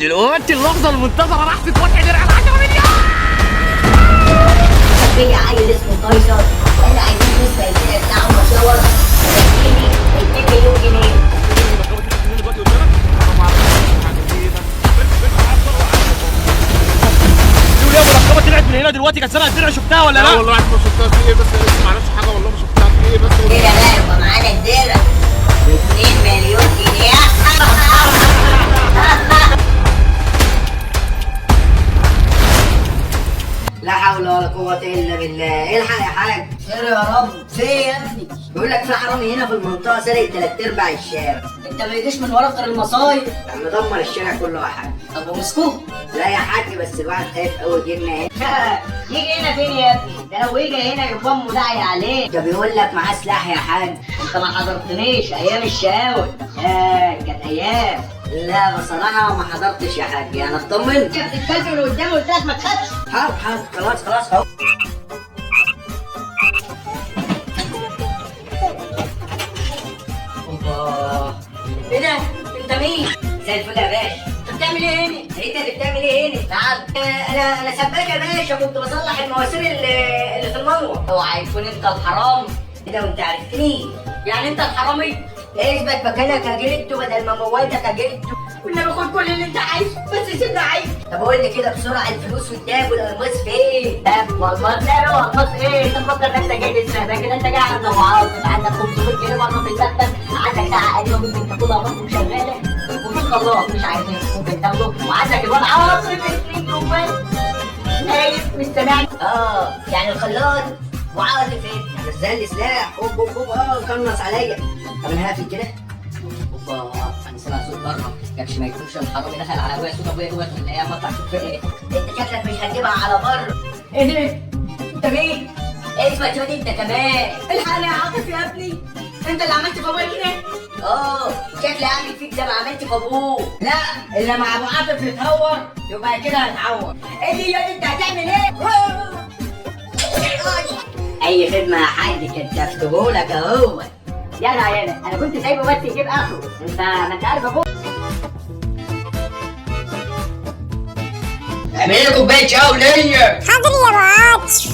دلوقتي اللحظة المنتظرة راح تتفتح درع ال 10 مليون. في عيل اسمه قيصر واحنا عايزين نسبة الفرق بتاعه مشاور 2 مليون جنيه. يا مركبة طلعت من هنا دلوقتي كانت سرقة الدرع، شفتها ولا لا؟ والله ما شفتها في ايه، بس لسه ما عرفتش حاجة، والله ما شفتها في ايه بس. كده بقى يبقى معانا الدرع ب 2 مليون جنيه. لا حول ولا قوة إلا بالله. الحق يا حاج. خير يا رب. في إيه يا ابني؟ بيقول لك في حرامي هنا في المنطقة سارق 3/4 الشارع. أنت ما يجيش من ورا غير المصايب. مدمر الشارع كله يا حاج. طب ومسكوه؟ لا يا حاج، بس الواحد خايف قوي يجينا هنا. يجي هنا فين يا ابني؟ ده لو يجي هنا يبقى أمه داعية عليه. ده بيقول لك معاه سلاح يا حاج. أنت ما حضرتنيش أيام الشاوي. كانت أيام. لا بصراحة ما حضرتش يا حاج، أنا اطمن. أنت بتتكلم اللي قدامي قلت لك ما تخافش. حاضر خلاص اهو. اوبا، ايه ده؟ انت مين؟ زي الفل يا باشا. انت بتعمل ايه هنا؟ انت اللي بتعمل ايه هنا؟ نعم. انا سباك يا باشا، كنت بصلح المواسير اللي في المنور. اوعى يكون انت الحرامي. ايه ده وانت عرفتني؟ يعني انت الحرامي؟ اثبت مكانك يا جلدته بدل ما موتك يا جلدته. كنا باخد كل اللي انت عايزه بس سيبنا عايز. طب قول لي كده بسرعه، الفلوس والدهب والالماس فين؟ دهب والماس؟ لا هو الماس ايه؟ انت مفكر ان انت جاي تسرق؟ ده كده انت جاي على النوعات. عندك 500 جنيه بره في المكتب، عندك ساعه قديمه ممكن تاخدها برضه شغاله، وفي خلاط مش عايزين ممكن تاخده، وعندك الواد عاصر ب 2 جنيه نايم مش سامعني. يعني الخلاط وعقد فين؟ نزل لي سلاح. اوب قنص عليا. طب انا هقفل كده. اوبا، انا سامع صوت بره. يكش ما يكونش الحرامي دخل على ابويا. صوت ابويا جوه ولا ايه؟ بطلع اشوف في ايه. انت شكلك مش هتجيبها على بره. ايه ده؟ انت مين؟ اسمك شوف انت كمان. الحقني يا عاطف يا ابني. انت اللي عملت في ابويا كده؟ شكلي اعمل فيك زي ما عملت في ابوه. لا، اللي مع ابو عاطف يتهور يبقى كده هيتعور. ايه دي يا انت هتعمل ايه؟ اي خدمه يا حاج كتفتهولك اهو. يلا انا كنت سايبه بس يجيب اخره. ما انت عارف ابوه. اعملي لي كوبايه شاي ليا. حاضر يا ابو عاطف.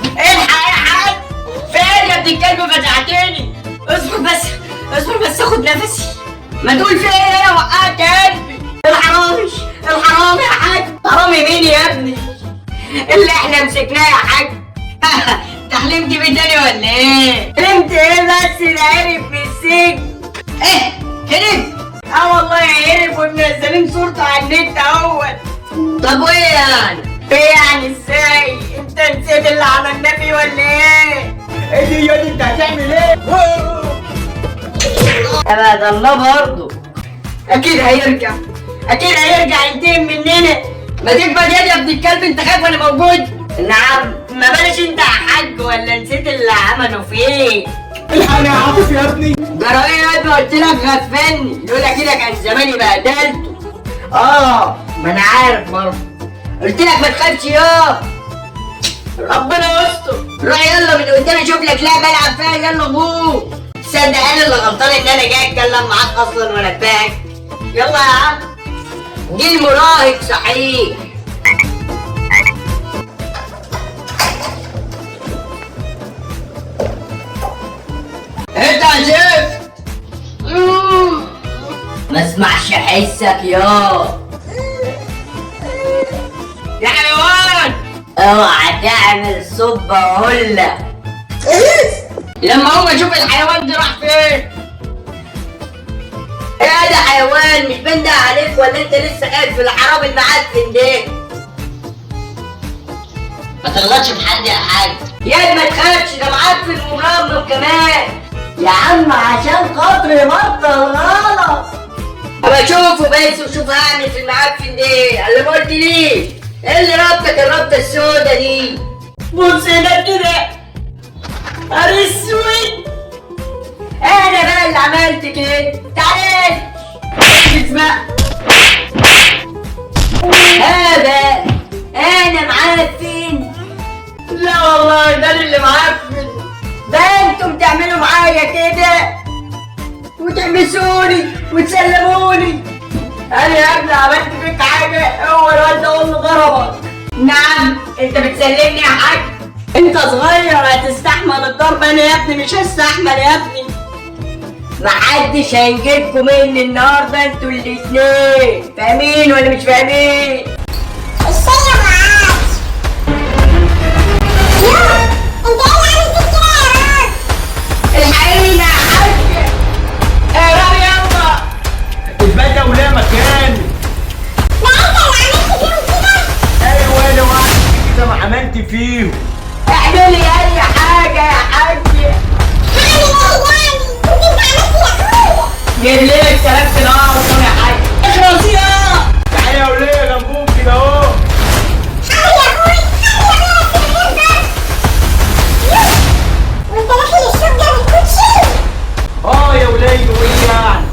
الحق يا حاج. فين يا ابن الكلب؟ فزعتني. اصبر بس اخد نفسي. ما تقول في ايه؟ انا وقعت قلبي. الحرامي يا حاج. حرامي مين يا ابني؟ اللي احنا مسكناه يا حاج. انت حلمت بيه تاني ولا ايه؟ حلمت ايه بس؟ ده هرب في السجن. ايه؟ هرب؟ والله هرب ومنزلين صورته على النت اهوت. طب وايه يعني؟ ايه يعني ازاي؟ انت نسيت اللي عملناه فيه ولا ايه؟ ايه دي يا دي انت هتعمل ايه؟ ابدا الله برضه. اكيد هيرجع ينتقم مننا. ما تكبر يا ابن الكلب، انت خايف وانا موجود؟ نعم. ما بلاش انت يا حاج، ولا نسيت اللي عملوا فيك؟ الحقني يا عاطف يا ابني. جرى ايه يا ابني؟ قلت لك غفلني. لولا كده كان زماني بهدلته. ما انا عارف برضه. قلت لك ما تخافش يا ربنا يستر. روح يلا من قدامي، شوف لك لعبه العب فيها. يلا غور. تصدق انا اللي غلطان ان انا جاي اتكلم معاك اصلا وانا فاهم. يلا يا عم. جيل مراهق صحيح. انت عجبت. ما اسمعش حسك يا حيوان. اوعى تعمل صب هلا. لما هو اشوف الحيوان ده راح فين. ايه ده حيوان؟ مش بنده عليك ولا انت لسه خايف في الحرام المعفن ده؟ ما تغلطش في حد يا حاج. يا ما تخافش، ده معفن ومغمض كمان. يا عم عشان خاطري بطل غلط. ابقى اشوفه بس وشوف هعمل في المعفن ده. اللي ما قلتليش ايه اللي ربطك الربطه السودا دي؟ بص هنا كده. اسود. انا بقى اللي عملت كده. تعالى اسمع. هذا انا معفن؟ لا والله ده اللي معفن. ده انتم تعملوا معايا كده وتحبسوني وتسلموني. انا يا ابني عملت فيك حاجه؟ هو الواد ده اللي ضربك؟ نعم. انت بتسلمني يا حاج؟ انت صغير هتستحمل الضرب، انا يا ابني مش هستحمل يا ابني. محدش هينجدكم مني النهارده انتوا الاتنين، فاهمين ولا مش فاهمين؟ الشاي يا معاذ. يو انت ايه اللي عامل فيك كده يا راجل؟ الحقيقة يا حاج. اقرا يلا. البدله ولا مكان. لا انت اللي عملت فيهم كده. ايوه انا واحد كده ما عملت فيهم. اعملي اي حاجه يا حاج. هعمل ايه يعني؟ كنت انت عملت يا اخويا. جيب لي الكلام كده يا حاج. اخلص يا. تعالى يا وليه جنبهم كده اهو. حاول يا اخويا، حاول يا اخويا بس من غير ضرب. يو وانت داخل الشوق ده بالكوتشي. يا وليه وايه يعني؟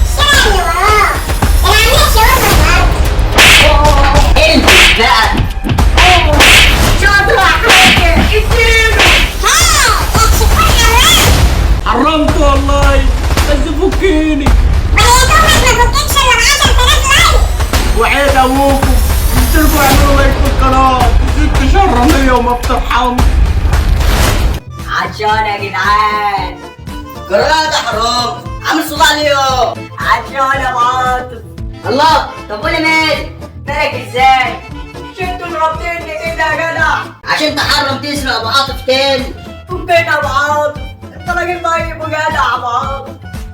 الشارع اللي وراه كان عاملها شاورما النهارده. البس بقى. شاطرة يا حاج. اديله. ها يا شيخون حرام. حرمت والله بس فكيني. وهي دوبك ما فكتش الا ب 10,000 لايك. وعيد ابوكم قلت لكم اعملوا لايك في القناه. ست شرانيه وما بترحمش. عطشان يا جدعان. جراد حرام. عامل صداع ليه؟ عطشان يا عاطف. الله. طب قولي مالك ازاي؟ شفتوا ضربتني كده يا جدع عشان تحرم تسرق ابو عاطف تاني. فكنا يا ابو عاطف. انت راجل طيب وجدع يا ابو عاطف.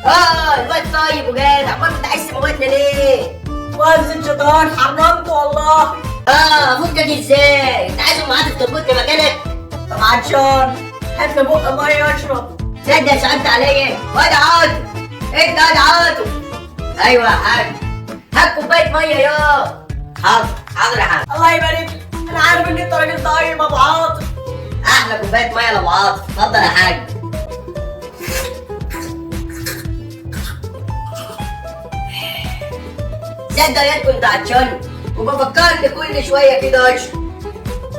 الواد طيب وجدع. امال انت عايز تموتنا ليه؟ وزن شيطان حرمت والله. افكك ازاي؟ انت عايز ام عاطف تربطني مكانك؟ طب عطشان. هات لي بق ميه اشرب. تصدق سألت عليا؟ واد عاطف. انت واد عاطف. ايوه يا حاج. هات كوبايه ميه يا. حاضر يا حاج. الله يبارك لك. انا عارف ان انت راجل طيب يا ابو عاطف. احلى كوبايه ميه لابو عاطف. اتفضل يا حاج. تصدق يا كنت عطشان وبفكرني كل شويه كده اشرب.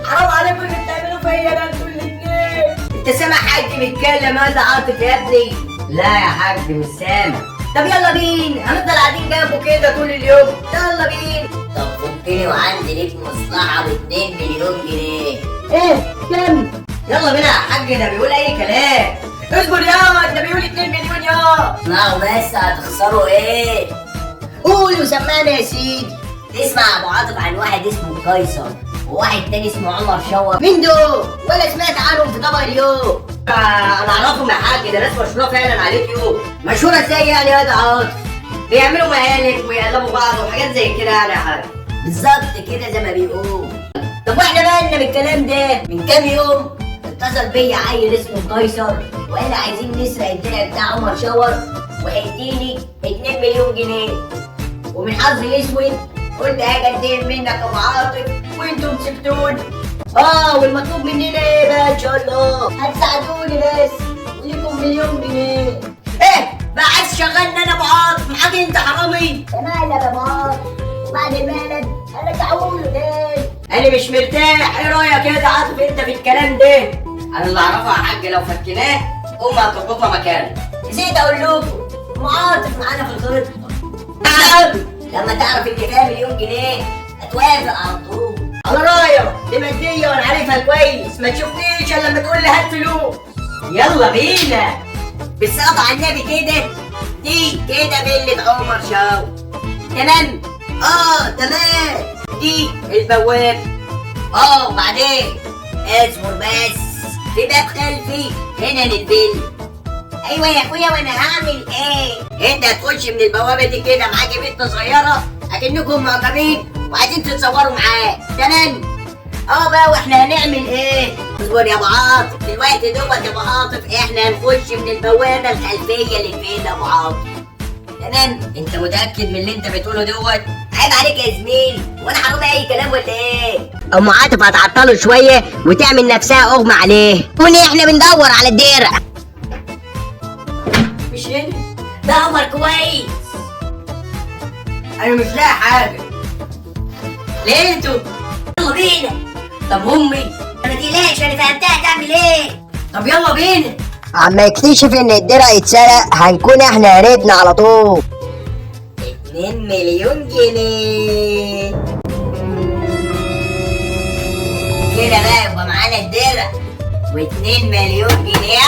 حرام عليكم اللي بتعملوا فيا ده انتوا الاتنين. انت سامع حد بيتكلم يا عاطف يا ابني؟ لا يا حاج مش سامع. طب يلا بينا هنفضل قاعدين جنبه كده طول اليوم. يلا بينا. طب فكني وعندي ليك مصلحه ب2 مليون جنيه. ايه كم؟ يلا بينا يا حاج. ده بيقول اي كلام. اصبر يا. ده بيقول 2 مليون يا. اسمعوا بس هتخسروا ايه؟ قولوا سمعنا يا سيدي. تسمع يا ابو عاطف عن واحد اسمه قيصر وواحد تاني اسمه عمر شوق. مين دول؟ ولا سمعت عنهم في طبق اليوم؟ انا اعرفهم يا حاج. ده ناس مشهوره فعلا على اليوتيوب. مشهوره ازاي يعني يا عاطف؟ بيعملوا مهالك ويقلبوا بعض وحاجات زي كده يعني يا حاج. بالظبط كده زي ما بيقول. طب واحنا مالنا بالكلام ده؟ من كام يوم اتصل بيا عيل اسمه قيصر وقال عايزين نسرق الدرع بتاع عمر شاور وهيديني 2 مليون جنيه. ومن حظي الاسود قلت هاجي ادين منك يا ابو عاطف وانتم سبتوني. والمطلوب مننا ايه بقى ان شاء الله؟ هتساعدوني بس وليكم 1,000,000 جنيه. ايه بقى عايز تشغلني انا ابو عاطف؟ معاك انت حرامي؟ يا مالك يا ابو عاطف؟ وبعد المقلب هرجعوا له تاني. انا مش مرتاح. ايه رايك يا عاطف انت في الكلام ده؟ انا اللي اعرفه يا حاج لو فكناه امي هتربطها مكانه. نسيت اقول لكم ابو عاطف معانا في الخطه. لما تعرف ان فيها 1,000,000 جنيه هتوافق على طول. على رايك دي ماديه وانا عارفها كويس. ما تشوفنيش الا لما تقول لي هات فلوس. يلا بينا. بالصلاه على النبي كده. دي كده فيلة عمر شاو. تمام. تمام. دي البواب. وبعدين اصبر بس. في باب خلفي هنا للفيلا. ايوه يا اخويا وانا هعمل ايه؟ انت هتخش من البوابه دي كده معاكي بنت صغيره اكنكم معجبين وعايزين تتصوروا معاه. تمام. بقى واحنا هنعمل ايه؟ اصبر يا ابو عاطف. دلوقتي دوت يا ابو عاطف احنا هنخش من البوابه الخلفيه للفيلا يا ابو عاطف. تمام. انت متاكد من اللي انت بتقوله دوت؟ عيب عليك يا زميلي. وانا هقول اي كلام ولا ايه؟ ام عاطف هتعطله شويه وتعمل نفسها اغمى عليه. احنا بندور على الدرع. مش هنا. ده قمر كويس. انا مش لاقي حاجه. ليه انتوا؟ يلا بينا. طب امي ما تقلقش انا فهمتها تعمل ايه. طب يلا بينا. عما يكتشف ان الدرع اتسرق هنكون احنا هربنا على طول. 2 2 مليون جنيه. كده بقى يبقى معانا الدرع و2 مليون جنيه.